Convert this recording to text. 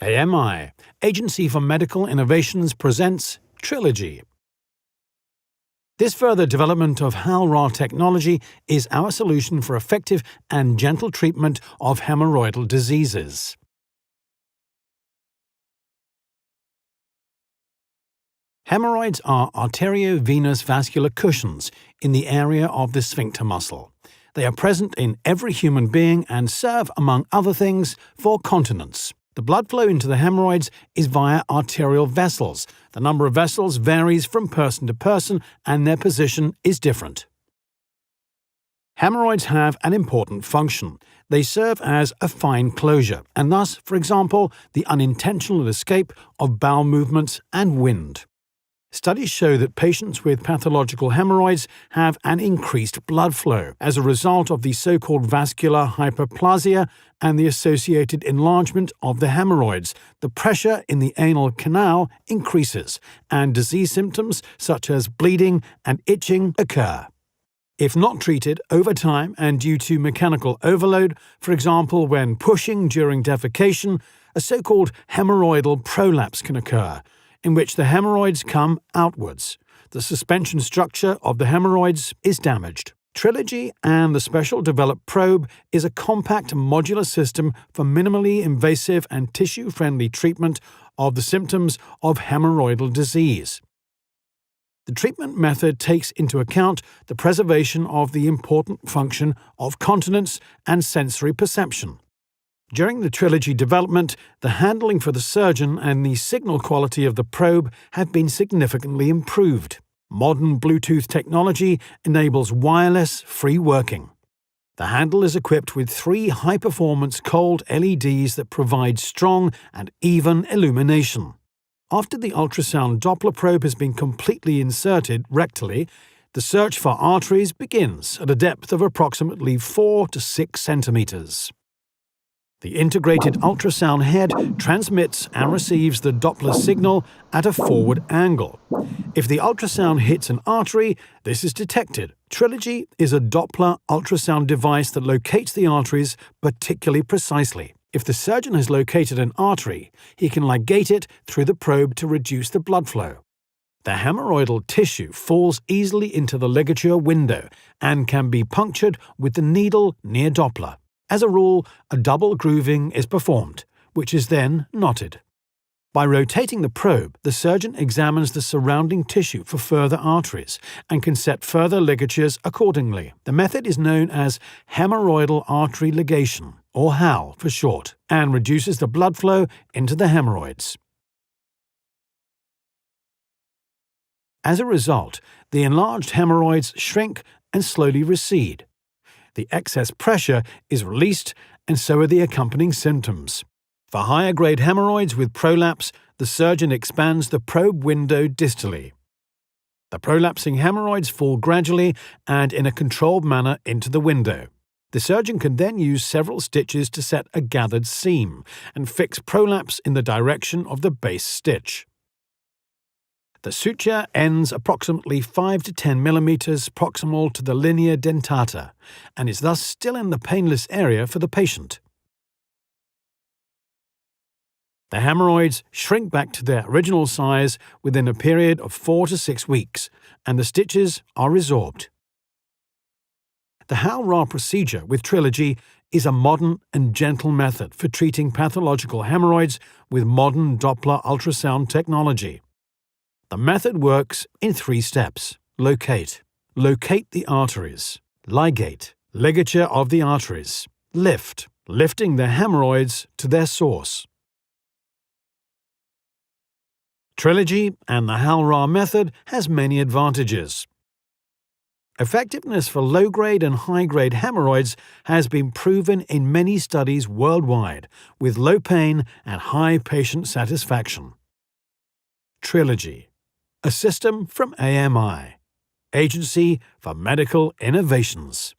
AMI, Agency for Medical Innovations, presents Trilogy. This further development of HAL-RA technology is our solution for effective and gentle treatment of hemorrhoidal diseases. Hemorrhoids are arteriovenous vascular cushions in the area of the sphincter muscle. They are present in every human being and serve, among other things, for continence. The blood flow into the hemorrhoids is via arterial vessels. The number of vessels varies from person to person and their position is different. Hemorrhoids have an important function. They serve as a fine closure and thus, for example, the unintentional escape of bowel movements and wind. Studies show that patients with pathological hemorrhoids have an increased blood flow as a result of the so-called vascular hyperplasia and the associated enlargement of the hemorrhoids. The pressure in the anal canal increases, and disease symptoms such as bleeding and itching occur. If not treated over time and due to mechanical overload, for example when pushing during defecation, a so-called hemorrhoidal prolapse can occur, in which the hemorrhoids come outwards. The suspension structure of the hemorrhoids is damaged. Trilogy and the special developed probe is a compact modular system for minimally invasive and tissue-friendly treatment of the symptoms of hemorrhoidal disease. The treatment method takes into account the preservation of the important function of continence and sensory perception. During the Trilogy development, the handling for the surgeon and the signal quality of the probe have been significantly improved. Modern Bluetooth technology enables wireless, free working. The handle is equipped with 3 high-performance cold LEDs that provide strong and even illumination. After the ultrasound Doppler probe has been completely inserted rectally, the search for arteries begins at a depth of approximately 4 to 6 centimeters. The integrated ultrasound head transmits and receives the Doppler signal at a forward angle. If the ultrasound hits an artery, this is detected. Trilogy is a Doppler ultrasound device that locates the arteries particularly precisely. If the surgeon has located an artery, he can ligate it through the probe to reduce the blood flow. The hemorrhoidal tissue falls easily into the ligature window and can be punctured with the needle near Doppler. As a rule, a double grooving is performed, which is then knotted. By rotating the probe, the surgeon examines the surrounding tissue for further arteries and can set further ligatures accordingly. The method is known as hemorrhoidal artery ligation, or HAL for short, and reduces the blood flow into the hemorrhoids. As a result, the enlarged hemorrhoids shrink and slowly recede. The excess pressure is released, and so are the accompanying symptoms. For higher-grade hemorrhoids with prolapse, the surgeon expands the probe window distally. The prolapsing hemorrhoids fall gradually and in a controlled manner into the window. The surgeon can then use several stitches to set a gathered seam and fix prolapse in the direction of the base stitch. The suture ends approximately 5 to 10 millimeters proximal to the linea dentata and is thus still in the painless area for the patient. The hemorrhoids shrink back to their original size within a period of 4 to 6 weeks, and the stitches are resorbed. The HAL-RA procedure with Trilogy is a modern and gentle method for treating pathological hemorrhoids with modern Doppler ultrasound technology. The method works in 3 steps. Locate. Locate the arteries. Ligate. Ligature of the arteries. Lift. Lifting the hemorrhoids to their source. Trilogy and the HAL-RA method has many advantages. Effectiveness for low-grade and high-grade hemorrhoids has been proven in many studies worldwide, with low pain and high patient satisfaction. Trilogy, a system from AMI, Agency for Medical Innovations.